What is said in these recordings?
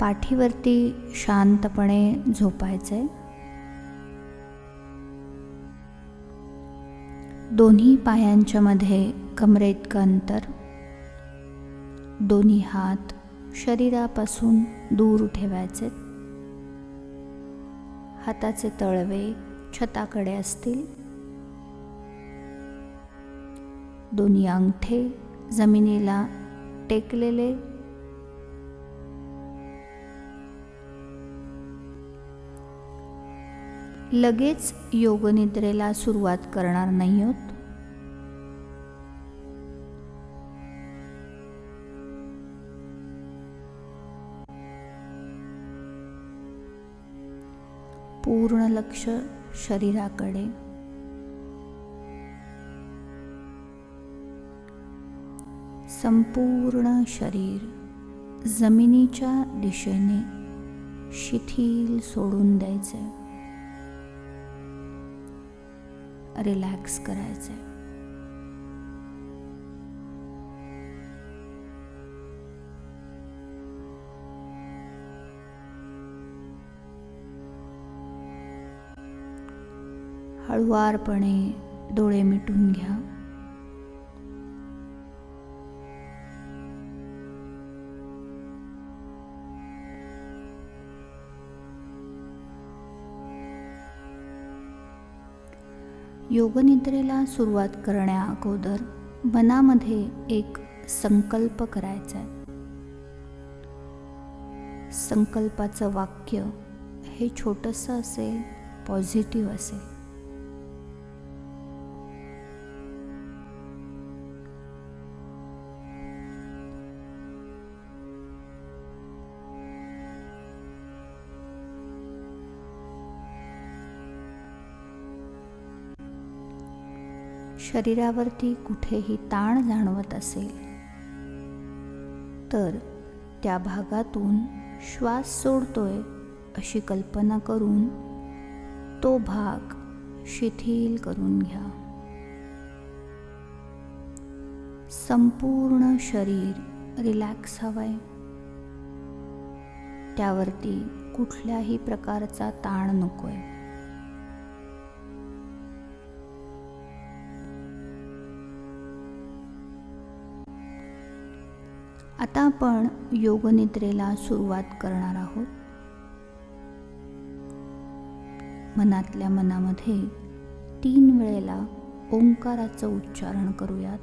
पाठीवरती शांतपणे झोपायचे. दोन्ही पायांच्या मध्ये कमरेइतकं अंतर. दोन्ही हात शरीरापासून दूर ठेवायचे. हाताचे तळवे छताकडे असतील. दोन्ही अंगठे जमिनीला टेकलेले. लगेच योगनिद्रेला सुरुवात करणार नाही आहोत. पूर्ण लक्ष शरीराकडे. संपूर्ण शरीर जमिनीच्या दिशेने शिथिल सोडून द्यायचे. रिलॅक्स करायचे. हळुवारपणे डोळे मिटून घ्या. योगनिद्रेला सुरुवात करण्या अगोदर मनामध्ये एक संकल्प करायचा आहे. संकल्पाचं वाक्य हे छोटंसं असेल, पॉझिटिव्ह असेल. शरीरावरती कुठेही ताण जाणवत असेल तर त्या भागातून श्वास सोडतोय अशी कल्पना करून तो भाग शिथिल करून घ्या. संपूर्ण शरीर रिलॅक्स हवंय. त्यावरती कुठल्याही प्रकारचा ताण नकोय. आता आपण योगनिद्रेला सुरुवात करणार आहोत. मनातल्या मनामध्ये 3 वेळेला ओंकाराचं उच्चारण करूयात.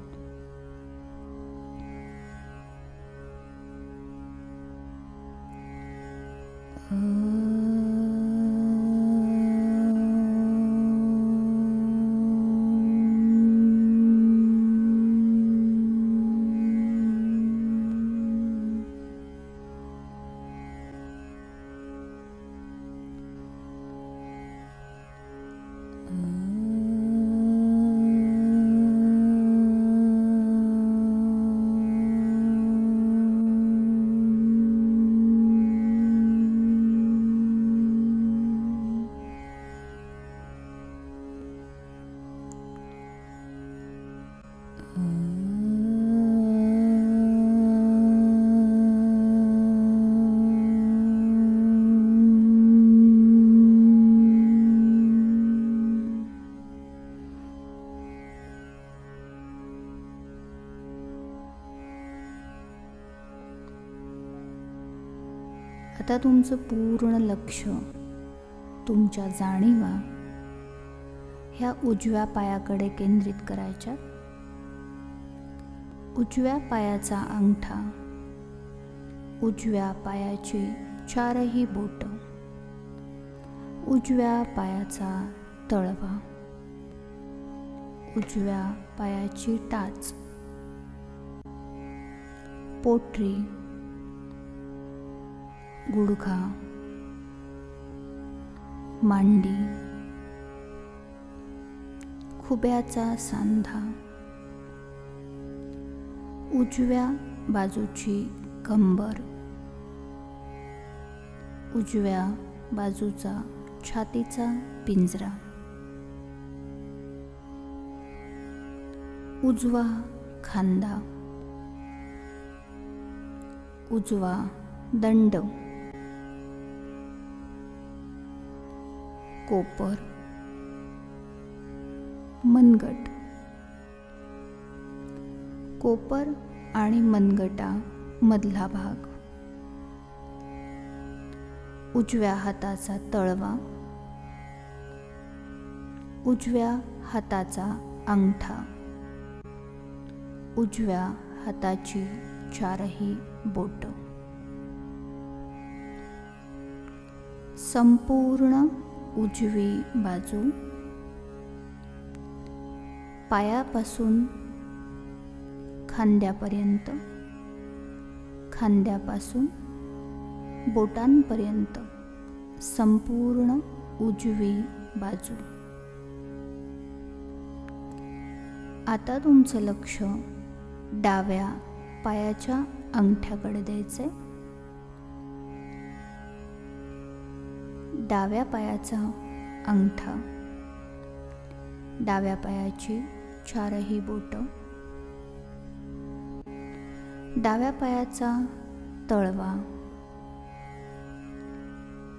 आता तुमचं पूर्ण लक्ष, तुमच्या जाणीवा ह्या उजव्या पायाकडे केंद्रित करायच्या. उजव्या पायाचा अंगठा, उजव्या पायाची 4ही बोटं, उजव्या पायाचा तळवा, उजव्या पायाची टाच, पोटरी, गुडघा, मांडी, खुब्याचा सांधा, उजव्या बाजूची कंबर, उजव्या बाजूचा छातीचा पिंजरा, उजवा खांदा, उजवा दंड, कोपर, मनगट. कोपर आणि मनगटा मधला भाग, उजव्या हाताचा तळवा, उजव्या हाताचा अंगठा, उजव्या हाताची चारही बोट, संपूर्ण उजवी बाजू, पायापासून खांद्यापर्यंत, खांद्यापासून बोटांपर्यंत संपूर्ण उजवी बाजू. आता तुमचं लक्ष डाव्या पायाच्या अंगठ्याकडे द्यायचे. डाव्या पायाचा अंगठा, डाव्या पायाची चारही बोट, डाव्या पायाचा तळवा,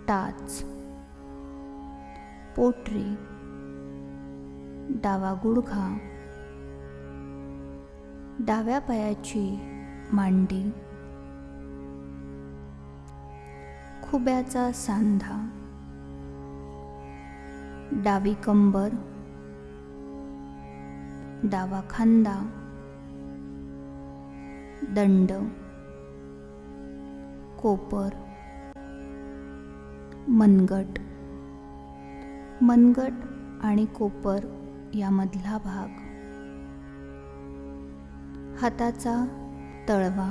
टाच, पोटरी, डावा गुडघा, डाव्या पायाची मांडी, खुब्याचा सांधा, डावी कंबर, डावा खांदा, दंड, कोपर, मनगट. मनगट आणि कोपर यामधला भाग, हाताचा तळवा,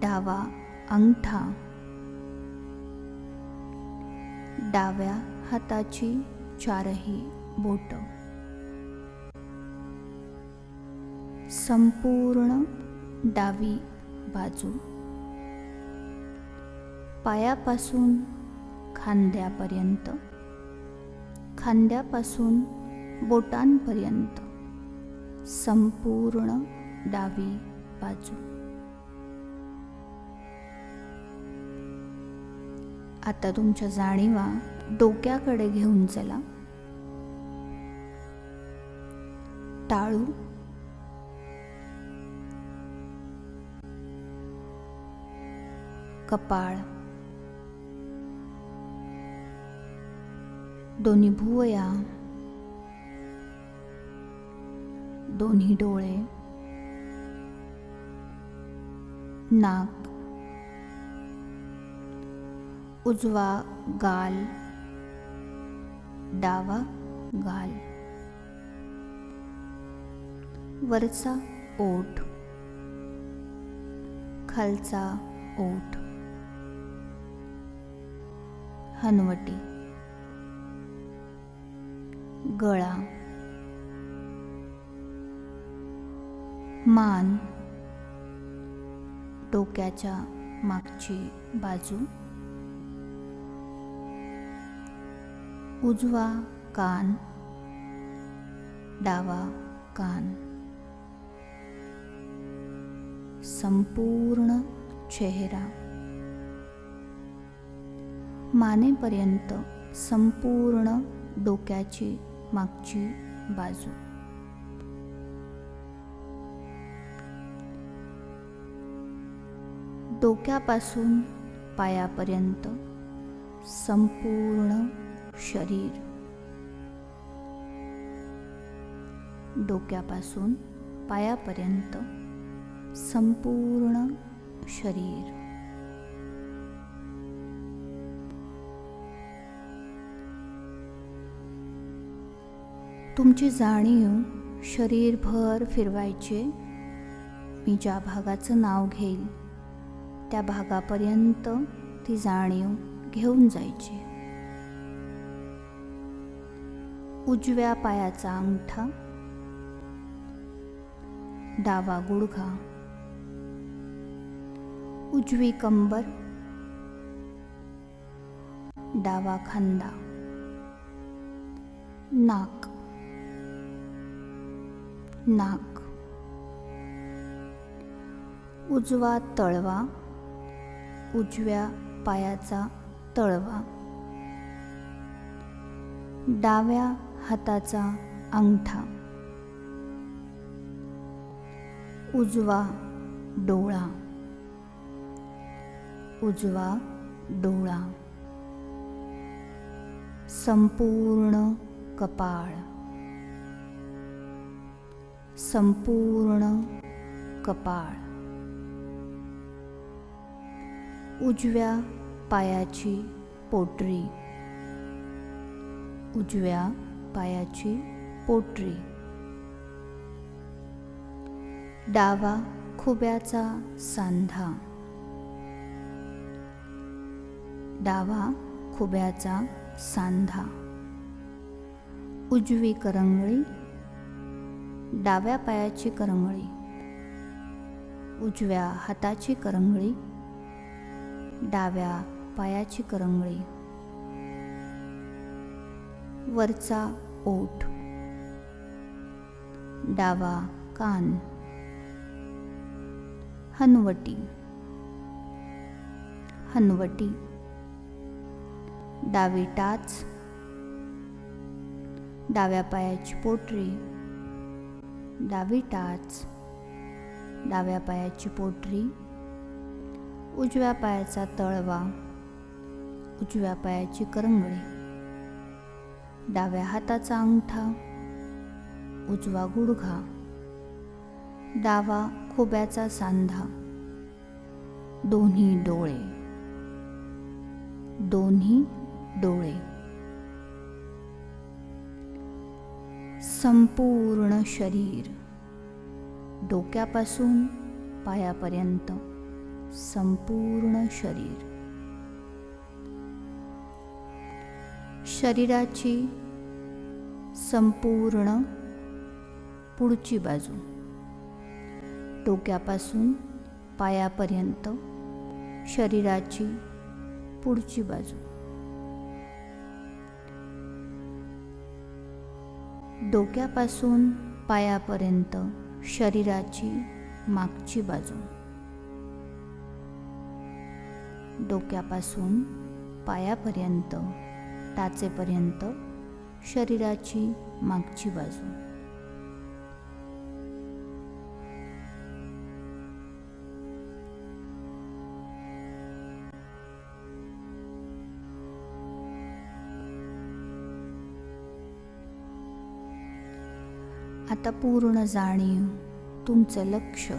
डावा अंगठा, डाव्या हाताची चारही बोट, संपूर्ण डावी बाजू, पायापासून खांद्यापर्यंत, खांद्यापासून बोटांपर्यंत संपूर्ण डावी बाजू. आता तुमच्या जाणीवा डोक्याकडे घेऊन चला. टाळू, कपाळ, दोन्ही भुवया, दोन्ही डोळे, नाक, उजवा गाल, डावा गाल, वरचा ओठ, खालचा ओठ, हनवटी, गळा, मान, डोक्याच्या मागची बाजू, उजवा कान, डावा कान, संपूर्ण चेहरा, मानेपर्यंत संपूर्ण डोक्याची मागची बाजू, डोक्यापासून पायापर्यंत संपूर्ण शरीर, डोक्यापासून पायापर्यंत संपूर्ण शरीर. तुमची जाणीव शरीरभर फिरवायची. मी ज्या भागाचं नाव घेईल त्या भागापर्यंत ती जाणीव घेऊन जायची. उजव्या पायाचा अंगठा, डावा गुडघा, उजवी कंबर, डावा खांदा, नाक, नाक, उजवा तळवा, उजव्या पायाचा तळवा, डाव्या हाताचा अंगठा, उजवा डोळा, उजवा डोळा, संपूर्ण कपाळ, संपूर्ण कपाळ, उजव्या पायाची पोटरी, उजव्या पायाची पोटरी, डावा खुब्याचा सांधा, डावा खुब्याचा सांधा, उजवी करंगळी, डाव्या पायाची करंगळी, उजव्या हाताची करंगळी, डाव्या पायाची करंगळी, वरचा ओठ, डावा कान, हनवटी, हनवटी, डावी टाच, डाव्या पायाची पोटरी, डावी टाच, डाव्या पायाची पोटरी, उजव्या पायाचा तळवा, उजव्या पायाची करंगळी, डाव्या हाताचा अंगठा, उजवा गुडघा, डावा खोब्याचा सांधा, दोन्ही डोळे, दोन्ही डोळे, संपूर्ण शरीर, डोक्यापासून पायापर्यंत संपूर्ण शरीर, शरीराची संपूर्ण पुढची बाजू, डोक्यापासून पायापर्यंत शरीराची पुढची बाजू, डोक्यापासून पायापर्यंत शरीराची मागची बाजू, डोक्यापासून पायापर्यंत टाचेपर्यंत शरीराची मागची बाजू, आता पूर्ण जाणीव तुमचं लक्ष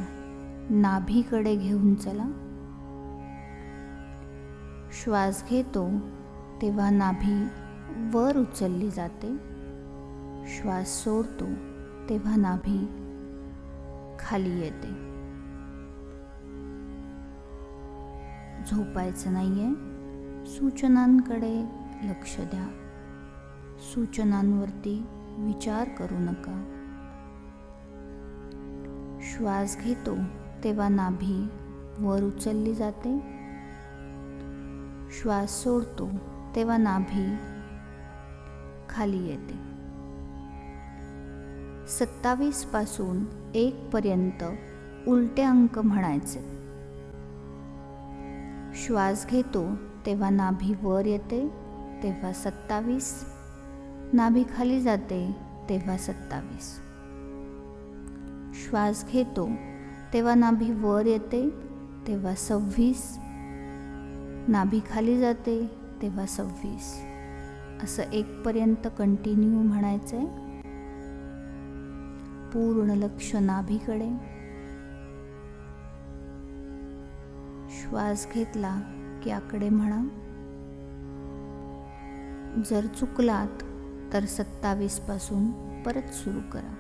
नाभीकडे घेऊन चला. श्वास घेतो तेव्हा नाभी वर उचलली जाते. श्वास सोडतो तेव्हा नाभी खाली येते. झोपायचं नाहीये. सूचनांकडे लक्ष द्या. सूचनांवरती विचार करू नका. श्वास घेतो तेव्हा नाभी वर उचलली जाते. श्वास सोडतो तेव्हा नाभी खाली येते. 27 पासून 1 पर्यंत उलटे अंक म्हणायचे. श्वास घेतो तेव्हा नाभी वर येते तेव्हा 27. नाभी खाली जाते तेव्हा 27. श्वास घेतो तेव्हा नाभी वर येते तेव्हा 26. नाभी खाली जाते तेव्हा 26. असं 1 पर्यंत कंटिन्यू म्हणायचंय. पूर्ण लक्ष नाभीकडे. श्वास घेतला की आकडे म्हणा. जर चुकलात तर 27 पासून परत सुरू करा.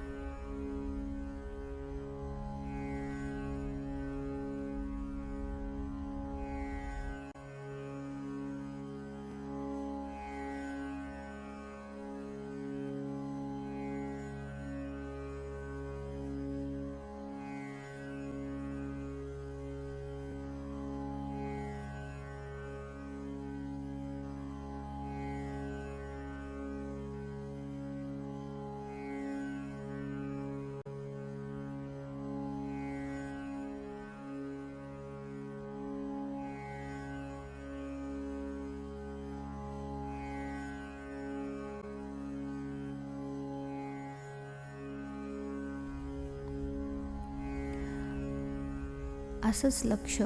असंच लक्ष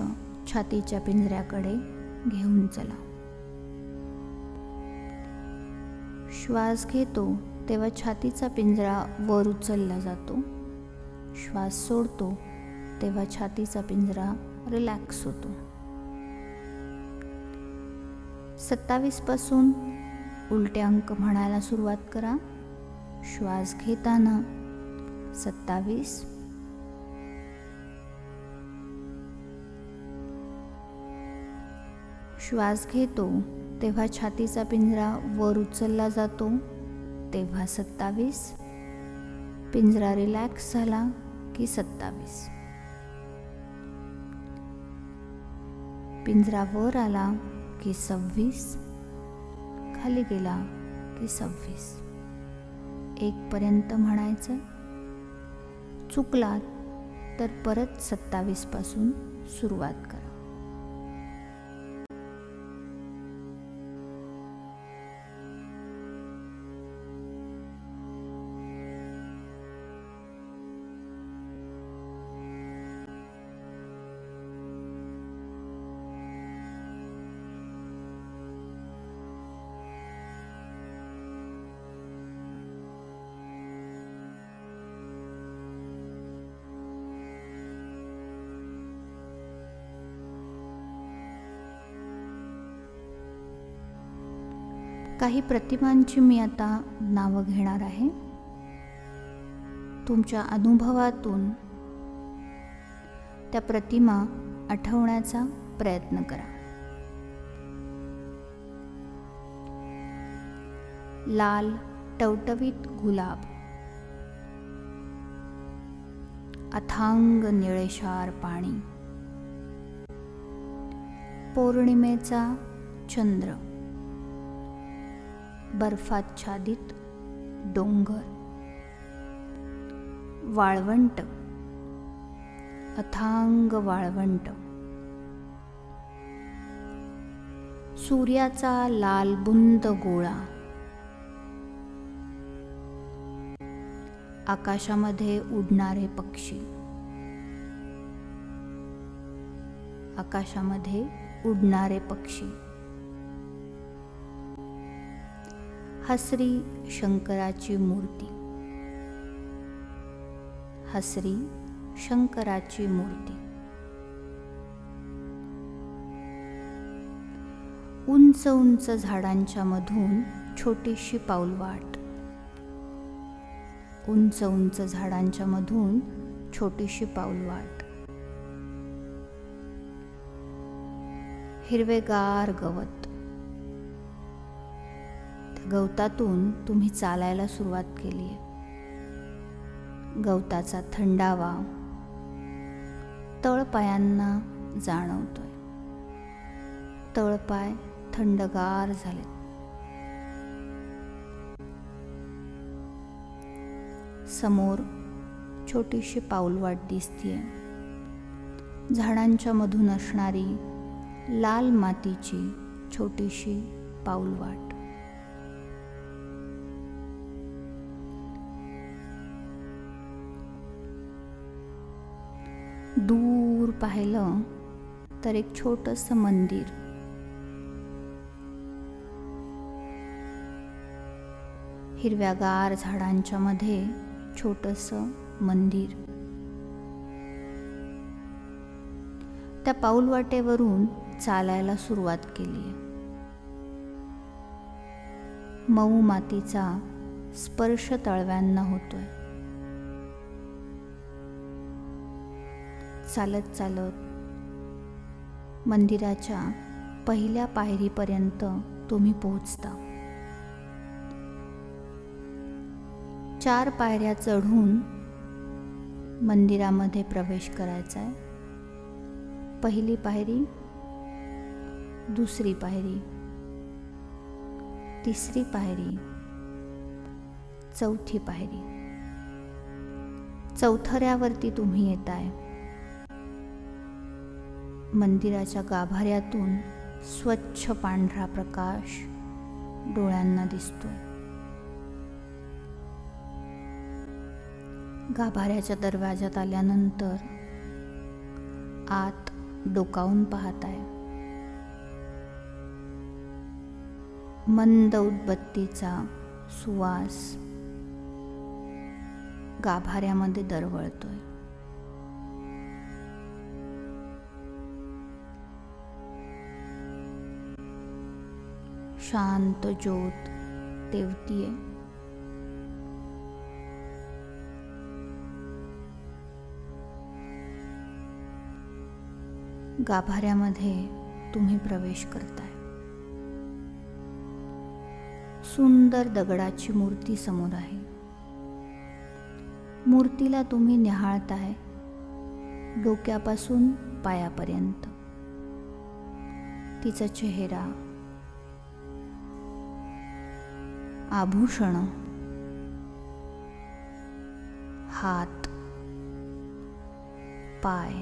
छातीच्या पिंजऱ्याकडे घेऊन चला. श्वास घेतो तेव्हा छातीचा पिंजरा वर उचलला जातो. श्वास सोडतो तेव्हा छातीचा पिंजरा रिलॅक्स होतो. 27 पासून उलटे अंक म्हणायला सुरुवात करा. श्वास घेताना 27, श्वास घेतो तेव्हा छातीचा पिंजरा वर उचलला जातो तेव्हा 27, पिंजरा रिलॅक्स झाला की 27, पिंजरा वर आला की 26, खाली गेला की 26. 1 पर्यंत म्हणायचं. चुकलात तर परत 27 पासून सुरुवात करा. काही प्रतिमांची मी आता नावं घेणार आहे. तुमच्या अनुभवातून त्या प्रतिमा आठवण्याचा प्रयत्न करा. लाल टवटवीत गुलाब, अथांग निळेशार पाणी, पौर्णिमेचा चंद्र, बर्फाच्छादित डोंगर, वाळवंट, अथांग वाळवंट, सूर्याचा लालबुंद गोळा, आकाशामध्ये उडणारे पक्षी, आकाशामध्ये उडणारे पक्षी, हसरी शंकराची मूर्ती, हसरी शंकराची मूर्ती, उंच उंच झाडांच्या मधून छोटीशी पाऊलवाट, उंच उंच झाडांच्या मधून छोटीशी पाऊलवाट, हिरवेगार गवत, गवतातून तुम्ही चालायला सुरुवात केली आहे. गवताचा थंडावा तळपायांना जाणवतोय. तळपाय थंडगार झाले. समोर छोटीशी पाऊलवाट दिसतीये. झाडांच्या मधून असणारी लाल मातीची छोटीशी पाऊलवाट. दूर पाहिलं तर एक छोटंसं मंदिर. हिरव्यागार झाडांच्या मध्ये छोटंसं मंदिर. त्या पाऊलवाटेवरून चालायला सुरुवात केली. मऊ मातीचा स्पर्श तळव्यांना होतोय. चालत चालत मंदिराच्या पहिल्या पायरीपर्यंत तुम्ही पोहोचता. 4 पायऱ्या चढून मंदिरामध्ये प्रवेश करायचा आहे. पहिली पायरी, दुसरी पायरी, तिसरी पायरी, चौथी पायरी. चौथऱ्यावरती तुम्ही येताय. मंदिराच्या गाभाऱ्यातून स्वच्छ पांढरा प्रकाश डोळ्यांना दिसतोय. गाभाऱ्याच्या दरवाजात आल्यानंतर आत डोकावून पाहताय. मंद उदबत्तीचा सुवास गाभाऱ्यामध्ये दरवळतोय. शांत ज्योत तेवतीये. गाभाऱ्यामध्ये तुम्ही प्रवेश करताय. सुंदर दगडाची मूर्ती समोर आहे. मूर्तीला तुम्ही निहाळताय डोक्यापासून पायापर्यंत. तिचा चेहरा, आभूषण, हात, पाय.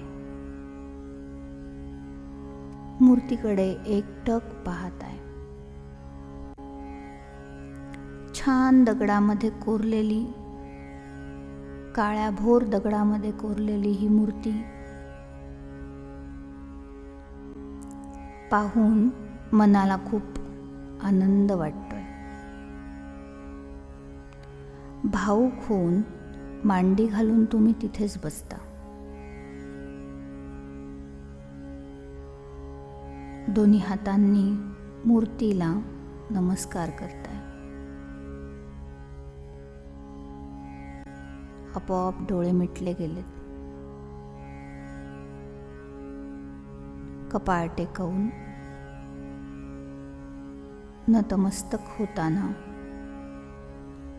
मूर्तीकडे एकटक पाहताय. छान दगडामध्ये कोरलेली, काळ्याभोर दगडामध्ये कोरलेली ही मूर्ती पाहून मनाला खूप आनंद वाटतोय. भावुक होऊन मांडी घालून तुम्ही तिथेच बसता. दोन्ही हातांनी मूर्तीला नमस्कार करताय. आपोआप डोळे मिटले गेलेत. कपाळ टेकवून नतमस्तक होताना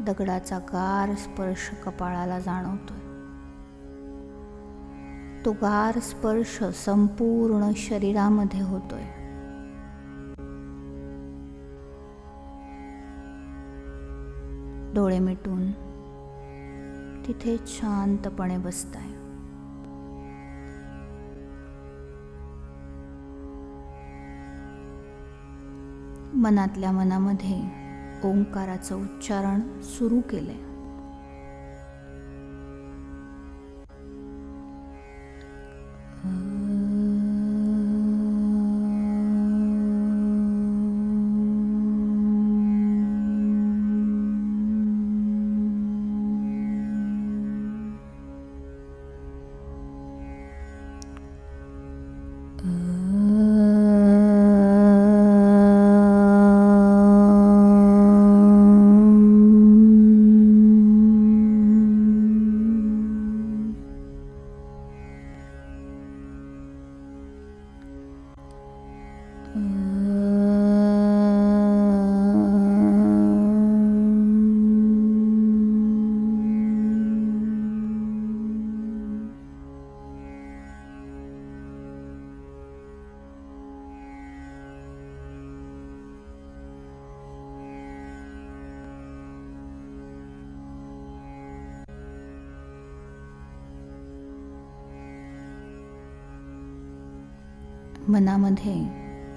दगडाचा गार स्पर्श कपाळाला जाणवतोय. तो गार स्पर्श संपूर्ण शरीरामध्ये होतोय. डोळे मिटून तिथे शांतपणे बसताय. मनातल्या मनामध्ये ओंकाराचं उच्चारण सुरू केलंय. मनामध्ये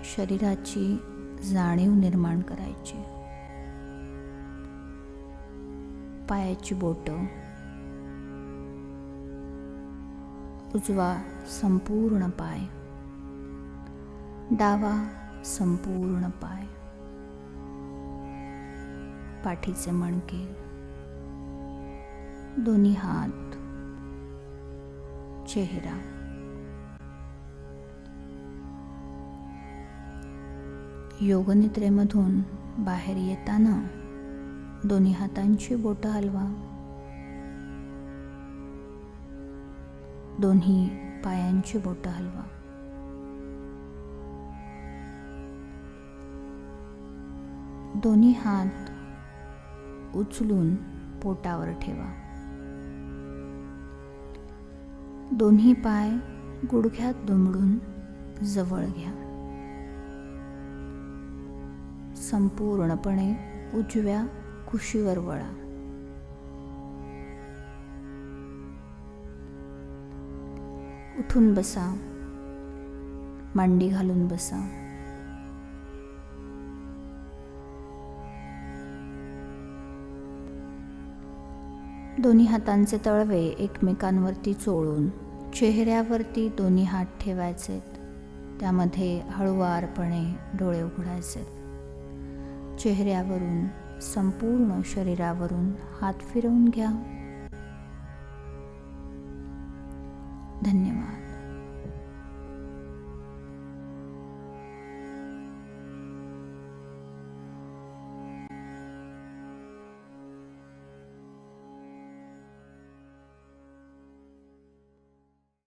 शरीराची जाणीव निर्माण करायची. पायाची बोटं, उजवा संपूर्ण पाय, डावा संपूर्ण पाय, पाठीचे मणके, दोन्ही हात, चेहरा. योगनिद्रेमधून बाहेर येताना दोन्ही हातांची बोटं हलवा. दोन्ही पायांची बोटं हलवा. दोन्ही हात उचलून पोटावर ठेवा. दोन्ही पाय गुडघ्यात दुमडून जवळ घ्या. संपूर्णपणे उजव्या कुशीवर वळा. उठून बसा. मांडी घालून बसा. दोन्ही हातांचे तळवे एकमेकांवरती चोळून चेहऱ्यावरती दोन्ही हात ठेवायचेत. त्यामध्ये हळुवारपणे डोळे उघडायचे. चेहऱ्यावरून संपूर्ण शरीरावरून हात फिरवून घ्या. धन्यवाद.